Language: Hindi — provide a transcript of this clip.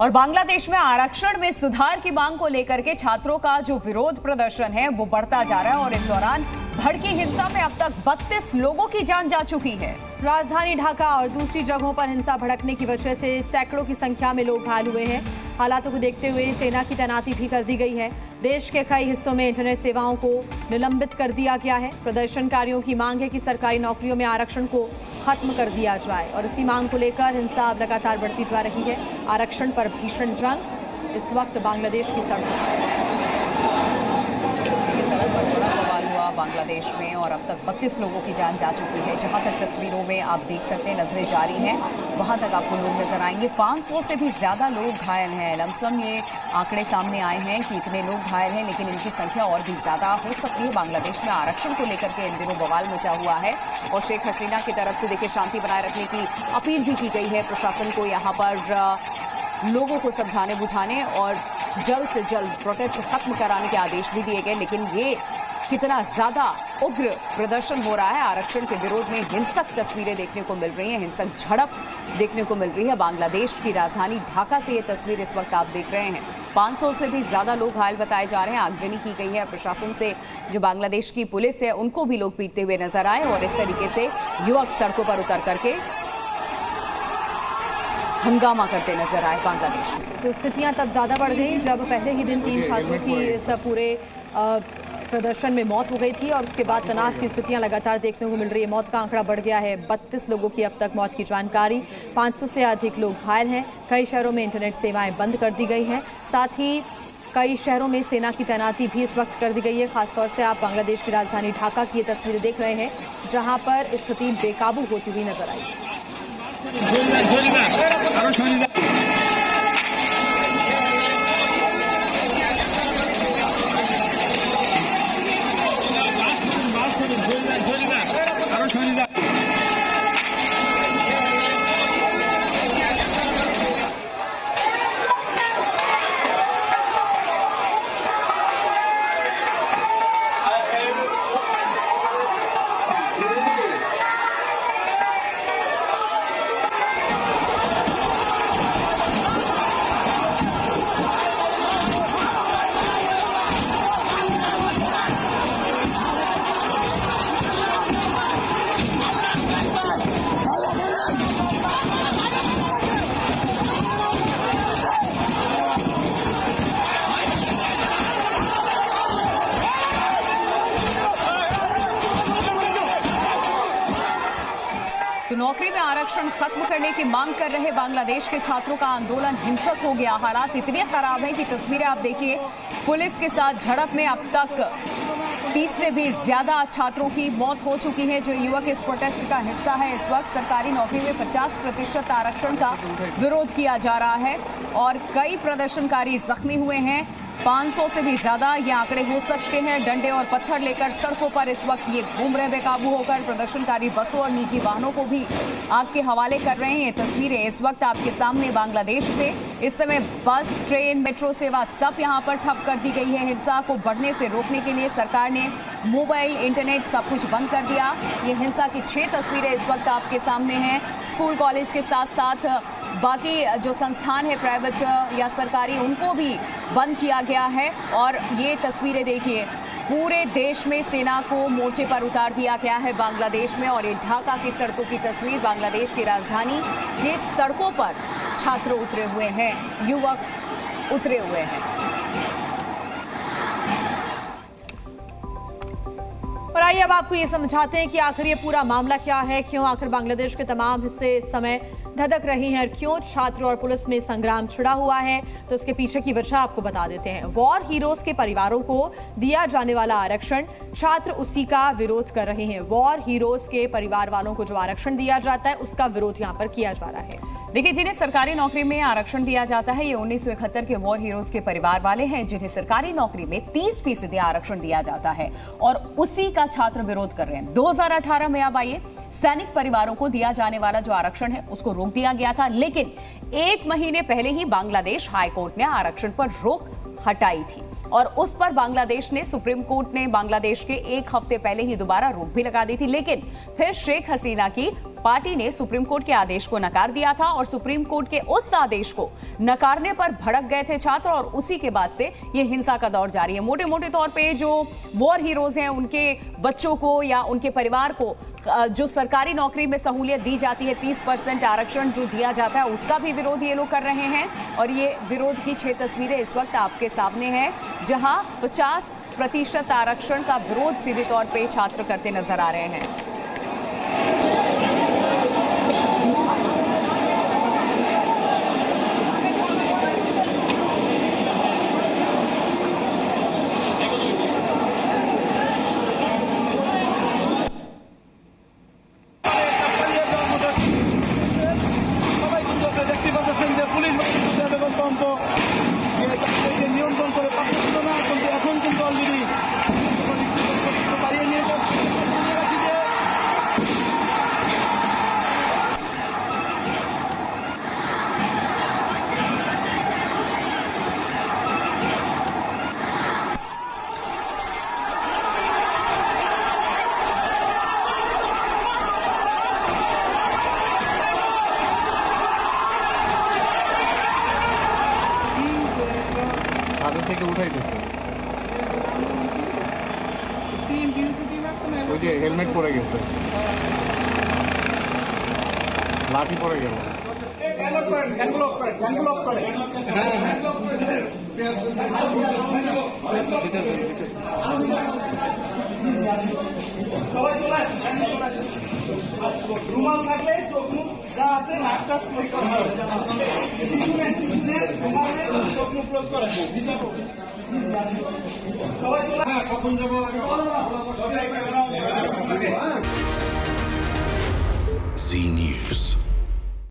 और बांग्लादेश में आरक्षण में सुधार की मांग को लेकर के छात्रों का जो विरोध प्रदर्शन है वो बढ़ता जा रहा है और इस दौरान भड़की हिंसा में अब तक 32 लोगों की जान जा चुकी है। राजधानी ढाका और दूसरी जगहों पर हिंसा भड़कने की वजह से सैकड़ों की संख्या में लोग घायल हुए हैं। हालातों को देखते हुए सेना की तैनाती भी कर दी गई है। देश के कई हिस्सों में इंटरनेट सेवाओं को निलंबित कर दिया गया है। प्रदर्शनकारियों की मांग है कि सरकारी नौकरियों में आरक्षण को खत्म कर दिया जाए और इसी मांग को लेकर हिंसा अब लगातार बढ़ती जा रही है। आरक्षण पर भीषण जंग इस वक्त बांग्लादेश की सड़कों पर बांग्लादेश में और अब तक 32 लोगों की जान जा चुकी है। जहां तक तस्वीरों में आप देख सकते हैं नजरें जारी हैं, वहां तक आपको लोग नजर आएंगे। 500 से भी ज्यादा लोग घायल हैं। लमसम ये आंकड़े सामने आए हैं कि इतने लोग घायल हैं, लेकिन इनकी संख्या और भी ज्यादा हो सकती है। बांग्लादेश में आरक्षण को लेकर के इन दिनों बवाल मचा हुआ है और शेख हसीना की तरफ से देखिए शांति बनाए रखने की अपील भी की गई है प्रशासन को, यहाँ पर लोगों को समझाने बुझाने और जल्द से जल्द प्रोटेस्ट खत्म कराने के आदेश भी दिए गए। लेकिन ये कितना ज्यादा उग्र प्रदर्शन हो रहा है, आरक्षण के विरोध में हिंसक तस्वीरें देखने को मिल रही हैं, हिंसक झड़प देखने को मिल रही है। बांग्लादेश की राजधानी ढाका से ये तस्वीर इस वक्त आप देख रहे हैं। 500 से भी ज्यादा लोग घायल बताए जा रहे हैं। आगजनी की गई है प्रशासन से। जो बांग्लादेश की पुलिस है उनको भी लोग पीटते हुए नजर आए और इस तरीके से युवक सड़कों पर उतर करके हंगामा करते नजर आए बांग्लादेश में। तो स्थितियां तब ज्यादा बढ़ गई जब पहले ही दिन 3 छात्रों की इस पूरे प्रदर्शन में मौत हो गई थी और उसके बाद तनाव की स्थितियां लगातार देखने को मिल रही है। मौत का आंकड़ा बढ़ गया है 32 लोगों की अब तक मौत की जानकारी। 500 से अधिक लोग घायल हैं। कई शहरों में इंटरनेट सेवाएं बंद कर दी गई हैं। साथ ही कई शहरों में सेना की तैनाती भी इस वक्त कर दी गई है। खासतौर से आप बांग्लादेश की राजधानी ढाका की ये तस्वीरें देख रहे हैं, जहां पर स्थिति बेकाबू होती हुई नजर आई। तो नौकरी में आरक्षण खत्म करने की मांग कर रहे बांग्लादेश के छात्रों का आंदोलन हिंसक हो गया। हालात इतने खराब हैं कि तस्वीरें आप देखिए, पुलिस के साथ झड़प में अब तक 30 से भी ज्यादा छात्रों की मौत हो चुकी है। जो युवक इस प्रोटेस्ट का हिस्सा है, इस वक्त सरकारी नौकरी में 50% आरक्षण का विरोध किया जा रहा है और कई प्रदर्शनकारी जख्मी हुए हैं। 500 से भी ज्यादा ये आंकड़े हो सकते हैं। डंडे और पत्थर लेकर सड़कों पर इस वक्त ये घूम रहे बेकाबू होकर। प्रदर्शनकारी बसों और निजी वाहनों को भी आग के हवाले कर रहे हैं। ये तस्वीरें इस वक्त आपके सामने बांग्लादेश से। इस समय बस, ट्रेन, मेट्रो सेवा सब यहाँ पर ठप कर दी गई है। हिंसा को बढ़ने से रोकने के लिए सरकार ने मोबाइल, इंटरनेट सब कुछ बंद कर दिया। ये हिंसा की 6 तस्वीरें इस वक्त आपके सामने हैं। स्कूल, कॉलेज के साथ साथ बाकी जो संस्थान है प्राइवेट या सरकारी, उनको भी बंद किया गया है। और ये तस्वीरें देखिए, पूरे देश में सेना को मोर्चे पर उतार दिया गया है बांग्लादेश में। और ये ढाका की सड़कों की तस्वीर, बांग्लादेश की राजधानी, ये सड़कों पर छात्र उतरे हुए हैं, युवक उतरे हुए हैं। और आइए अब आपको ये समझाते हैं कि आखिर ये पूरा मामला क्या है, क्यों आखिर बांग्लादेश के तमाम हिस्से इस समय धधक रही हैं और क्यों छात्र और पुलिस में संग्राम छिड़ा हुआ है। तो इसके पीछे की वजह आपको बता देते हैं। वॉर हीरोज के परिवारों को दिया जाने वाला आरक्षण, छात्र उसी का विरोध कर रहे हैं। वॉर हीरोज के परिवार वालों को जो आरक्षण दिया जाता है उसका विरोध यहाँ पर किया जा रहा है। देखिए, जिन्हें सरकारी नौकरी में आरक्षण दिया जाता है ये 1971 के वॉर हीरोज के परिवार वाले हैं, जिन्हें सरकारी नौकरी में 30% आरक्षण दिया जाता है और उसी का छात्र विरोध कर रहे हैं। 2018 में अब आइए, सैनिक परिवारों को दिया जाने वाला जो आरक्षण है उसको रोक दिया गया था, लेकिन 1 महीने पहले ही बांग्लादेश हाईकोर्ट ने आरक्षण पर रोक हटाई थी और उस पर बांग्लादेश ने, सुप्रीम कोर्ट ने बांग्लादेश के 1 हफ्ते पहले ही दोबारा रोक भी लगा दी थी। लेकिन फिर शेख हसीना की पार्टी ने सुप्रीम कोर्ट के आदेश को नकार दिया था और सुप्रीम कोर्ट के उस आदेश को नकारने पर भड़क गए थे छात्र और उसी के बाद से ये हिंसा का दौर जारी है। मोटे मोटे तौर पे जो वॉर हीरोज हैं उनके बच्चों को या उनके परिवार को जो सरकारी नौकरी में सहूलियत दी जाती है 30% आरक्षण जो दिया जाता है उसका भी विरोध ये लोग कर रहे हैं। और ये विरोध की 6 तस्वीरें इस वक्त आपके सामने हैं जहां 50% आरक्षण का विरोध सीधे तौर पे छात्र करते नजर आ रहे हैं। নিয়ন্ত্রণ করে পাচ্ছিল না, কিন্তু এখন কিন্তু অলরেডি বাড়িয়ে নিয়ে ছাদের থেকে উঠাইতেছে। ওই যে হেলমেট পরে গেছে, লাঠি পরে গেল। রুমাল থাকলে চোখ মুখ যা আছে নাকটা ক্লোজ করা হয়, চোখ মুখ ক্লোজ করা সবাই চলে। কখন যাবো Z News.